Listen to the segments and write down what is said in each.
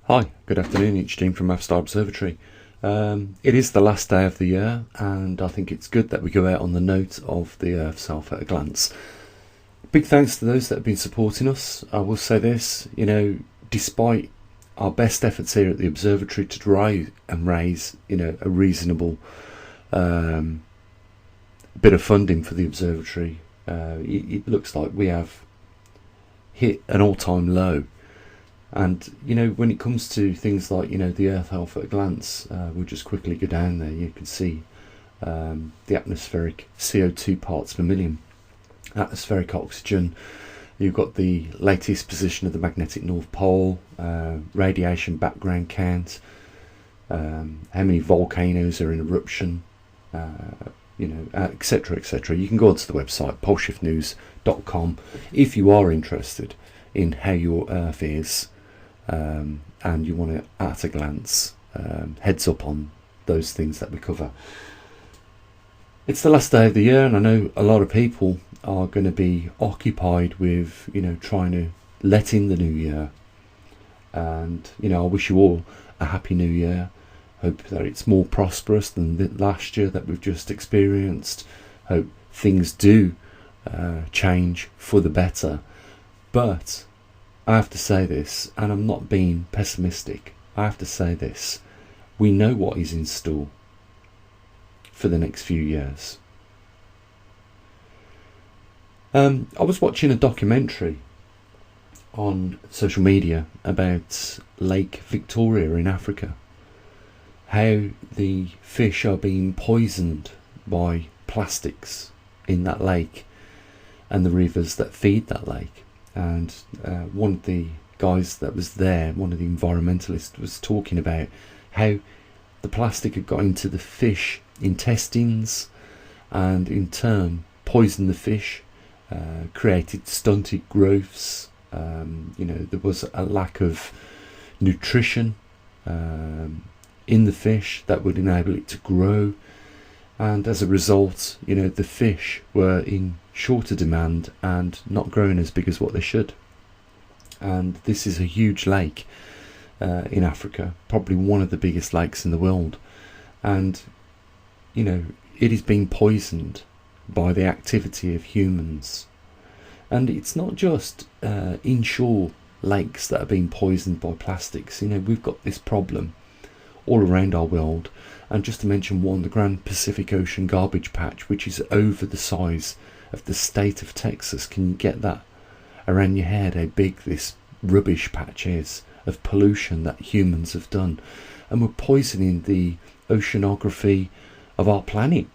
Hi, good afternoon, it's Gene from maverickstar Observatory. It is the last day of the year, and I think it's good that we go out on the note of the Earth self at a glance. Big thanks to those that have been supporting us. I will say this, despite our best efforts here at the Observatory to try and raise, a reasonable bit of funding for the Observatory, it looks like we have hit an all-time low. And when it comes to things like the Earth Health at a glance, we'll just quickly go down there. You can see the atmospheric CO2 parts per million, atmospheric oxygen. You've got the latest position of the magnetic North Pole, radiation background count, how many volcanoes are in eruption, etc., etc. You can go onto the website poleshiftnews.com if you are interested in how your Earth is. And you want it at a glance, heads up on those things that we cover. It's the last day of the year, and I know a lot of people are going to be occupied with trying to let in the new year. And I wish you all a happy new year. Hope that it's more prosperous than the last year that we've just experienced. Hope things do change for the better. But I have to say this, and I'm not being pessimistic, I have to say this: we know what is in store for the next few years. I was watching a documentary on social media about Lake Victoria in Africa, how the fish are being poisoned by plastics in that lake and the rivers that feed that lake. And one of the guys that was there, one of the environmentalists, was talking about how the plastic had got into the fish intestines and in turn poisoned the fish, created stunted growths. There was a lack of nutrition in the fish that would enable it to grow, and as a result the fish were in shorter demand and not growing as big as what they should. And this is a huge lake in Africa, probably one of the biggest lakes in the world, and it is being poisoned by the activity of humans. And it's not just inshore lakes that are being poisoned by plastics. We've got this problem all around our world. And just to mention one, the Grand Pacific Ocean garbage patch, which is over the size of the state of Texas. Can you get that around your head, how big this rubbish patch is of pollution that humans have done? And we're poisoning the oceanography of our planet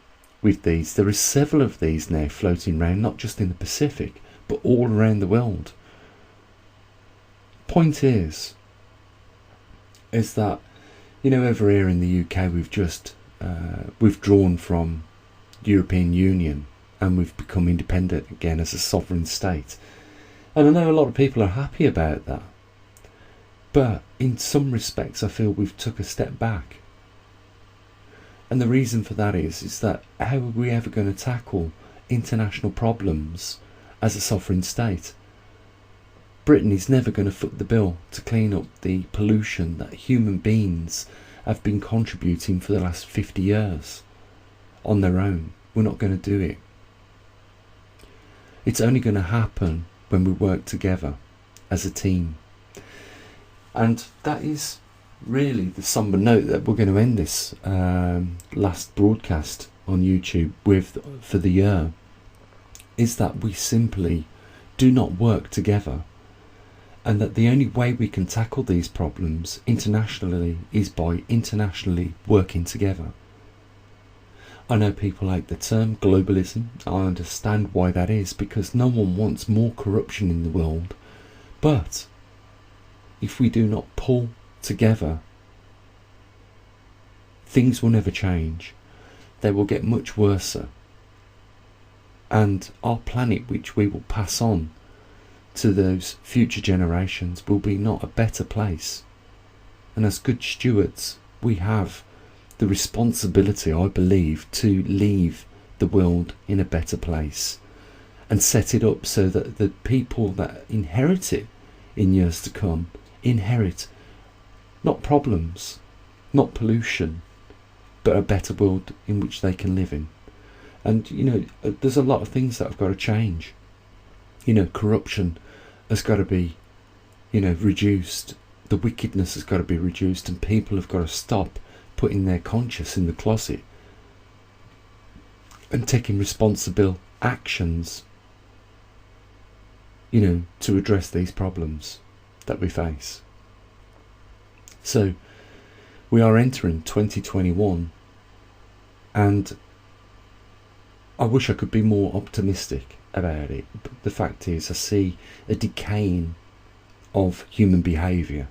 with these. There are several of these now floating around, not just in the Pacific, but all around the world. Point is that over here in the UK, we've just withdrawn from the European Union, and we've become independent again as a sovereign state. And I know a lot of people are happy about that, but in some respects I feel we've took a step back. And the reason for that is that how are we ever going to tackle international problems as a sovereign state? Britain is never going to foot the bill to clean up the pollution that human beings have been contributing for the last 50 years on their own. We're not going to do it. It's only going to happen when we work together as a team. And that is really the somber note that we're going to end this last broadcast on YouTube with for the year, is that we simply do not work together. And that the only way we can tackle these problems internationally is by internationally working together. I know people like the term globalism. I understand why that is, because no one wants more corruption in the world. But if we do not pull together, things will never change. They will get much worse. And our planet, which we will pass on to those future generations, will be not a better place. And as good stewards, we have the responsibility, I believe, to leave the world in a better place and set it up so that the people that inherit it in years to come inherit Not problems, not pollution, but a better world in which they can live in. And there's a lot of things that have got to change. Corruption has got to be reduced, the wickedness has got to be reduced, and people have got to stop putting their conscience in the closet and taking responsible actions to address these problems that we face. So we are entering 2021, and I wish I could be more optimistic about it, but the fact is I see a decaying of human behaviour,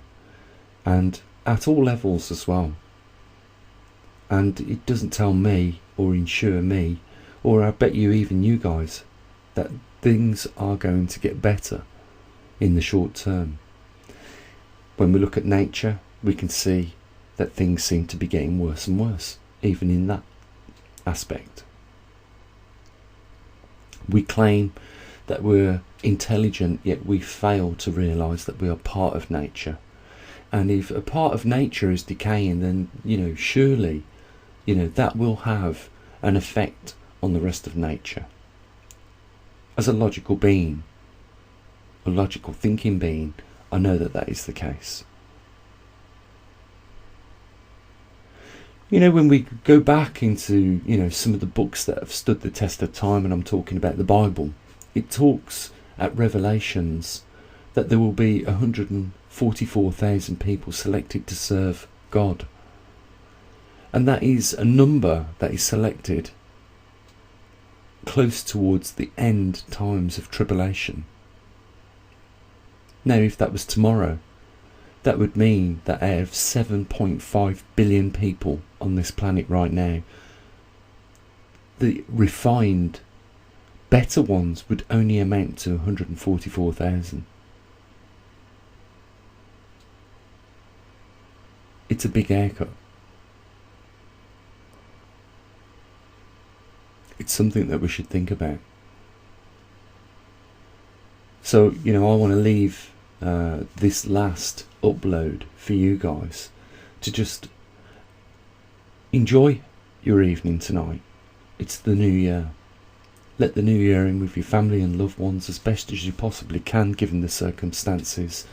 and at all levels as well. And it doesn't tell me or ensure me, or I bet you even you guys, that things are going to get better in the short term. When we look at nature, we can see that things seem to be getting worse and worse, even in that aspect. We claim that we're intelligent, yet we fail to realise that we are part of nature. And if a part of nature is decaying, then surely that will have an effect on the rest of nature. As a logical being, a logical thinking being, I know that that is the case. When we go back into some of the books that have stood the test of time, and I'm talking about the Bible, it talks at Revelations that there will be 144,000 people selected to serve God. And that is a number that is selected close towards the end times of tribulation. Now, if that was tomorrow, that would mean that out of 7.5 billion people on this planet right now, the refined, better ones would only amount to 144,000. It's a big haircut. It's something that we should think about. So, I want to leave this last upload for you guys to just enjoy your evening tonight. It's the new year. Let the new year in with your family and loved ones as best as you possibly can, given the circumstances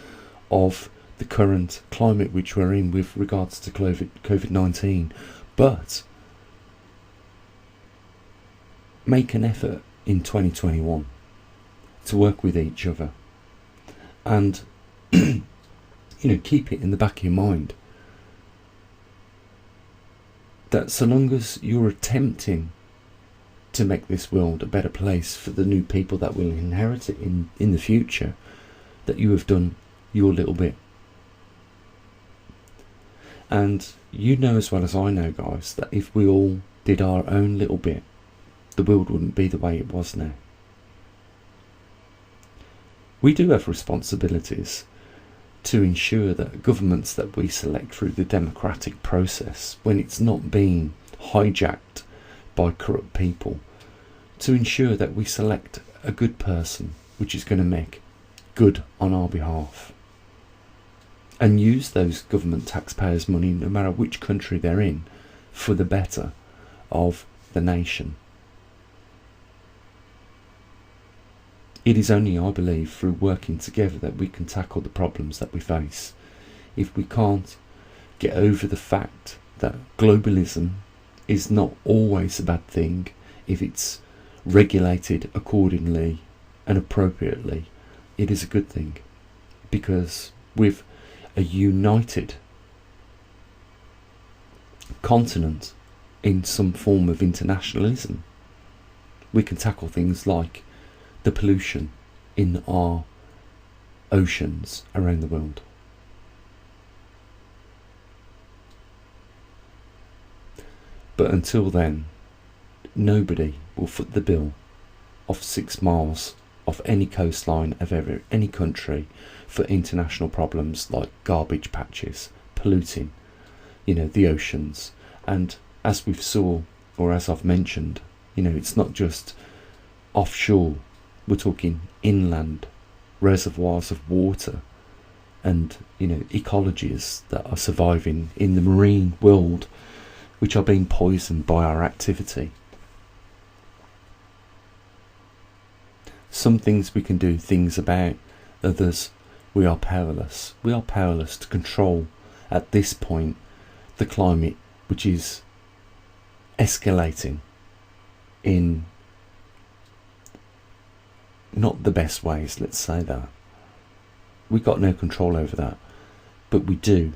of the current climate which we're in with regards to COVID-19. But make an effort in 2021 to work with each other, and keep it in the back of your mind that so long as you're attempting to make this world a better place for the new people that will inherit it in the future, that you have done your little bit. And as well as I know, guys, that if we all did our own little bit, the world wouldn't be the way it was now. We do have responsibilities to ensure that governments that we select through the democratic process, when it's not being hijacked by corrupt people, to ensure that we select a good person which is going to make good on our behalf, and use those government taxpayers' money, no matter which country they're in, for the better of the nation. It is only, I believe, through working together that we can tackle the problems that we face. If we can't get over the fact that globalism is not always a bad thing, if it's regulated accordingly and appropriately, it is a good thing. Because with a united continent in some form of internationalism, we can tackle things like the pollution in our oceans around the world. But until then, nobody will foot the bill of 6 miles off any coastline of any country for international problems like garbage patches, polluting, the oceans. And as we've saw, or as I've mentioned, it's not just offshore. We're talking inland reservoirs of water and ecologies that are surviving in the marine world, which are being poisoned by our activity. Some things we can do things about, others we are powerless. We are powerless to control, at this point, the climate, which is escalating in not the best ways, let's say that. We've got no control over that, but we do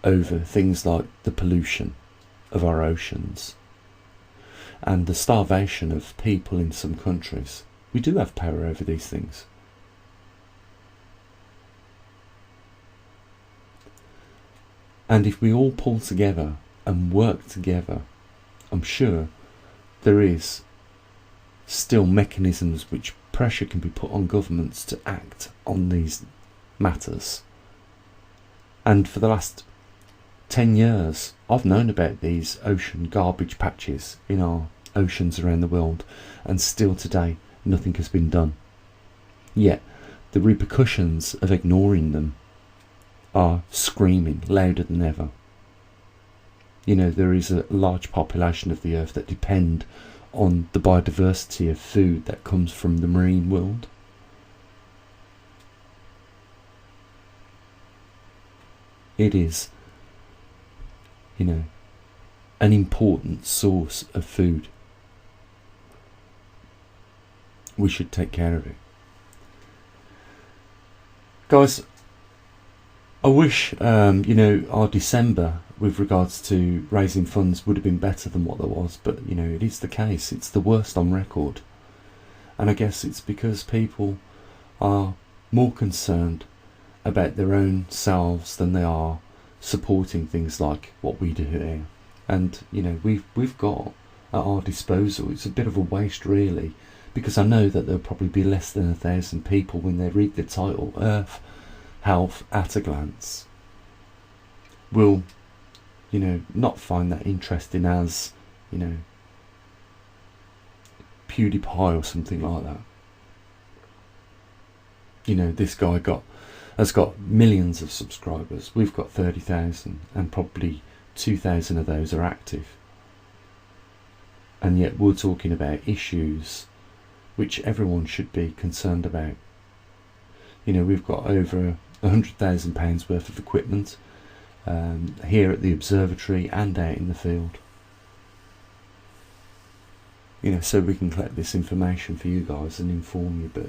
over things like the pollution of our oceans and the starvation of people in some countries. We do have power over these things. And if we all pull together and work together, I'm sure there is still mechanisms which pressure can be put on governments to act on these matters. And for the last 10 years I've known about these ocean garbage patches in our oceans around the world, and still today nothing has been done. Yet the repercussions of ignoring them are screaming louder than ever. There is a large population of the earth that depend on the biodiversity of food that comes from the marine world. It is, an important source of food. We should take care of it. Guys, I wish, our December with regards to raising funds would have been better than what there was, but, it is the case. It's the worst on record. And I guess it's because people are more concerned about their own selves than they are supporting things like what we do here. And, we've got at our disposal, it's a bit of a waste really, because I know that there'll probably be less than 1,000 people when they read the title Earth Health at a Glance will, not find that interesting as, PewDiePie or something like that. This guy has got millions of subscribers. We've got 30,000, and probably 2,000 of those are active. And yet we're talking about issues which everyone should be concerned about. We've got over £100,000 worth of equipment here at the observatory and out in the field. So we can collect this information for you guys and inform you. But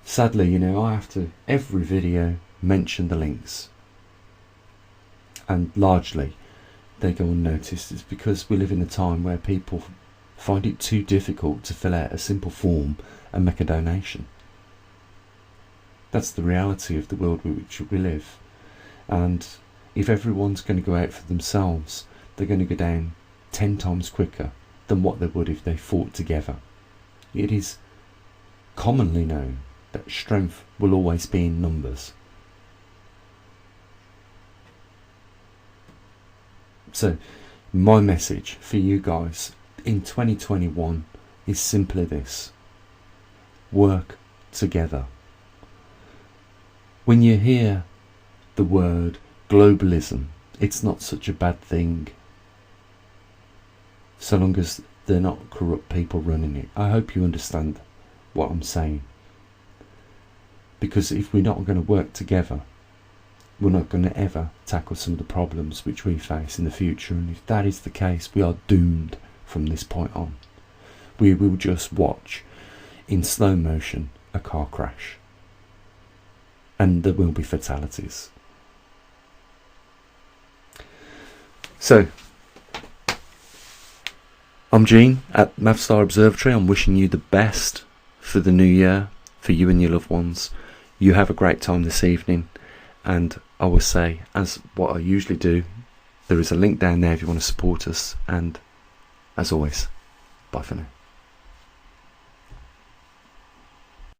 sadly, I have to every video mention the links, and largely they go unnoticed. It's because we live in a time where people find it too difficult to fill out a simple form and make a donation. That's the reality of the world in which we live. And if everyone's going to go out for themselves, they're going to go down 10 times quicker than what they would if they fought together. It is commonly known that strength will always be in numbers. So my message for you guys in 2021 is simply this: work together. When you hear the word globalism, it's not such a bad thing, so long as they're not corrupt people running it. I hope you understand what I'm saying. Because if we're not going to work together, we're not going to ever tackle some of the problems which we face in the future. And if that is the case, we are doomed from this point on. We will just watch in slow motion a car crash, and there will be fatalities. So I'm Gene at maverickstar Observatory. I'm wishing you the best for the new year, for you and your loved ones. You have a great time this evening, and I will say, as what I usually do, there is a link down there if you want to support us, and as always, bye for now.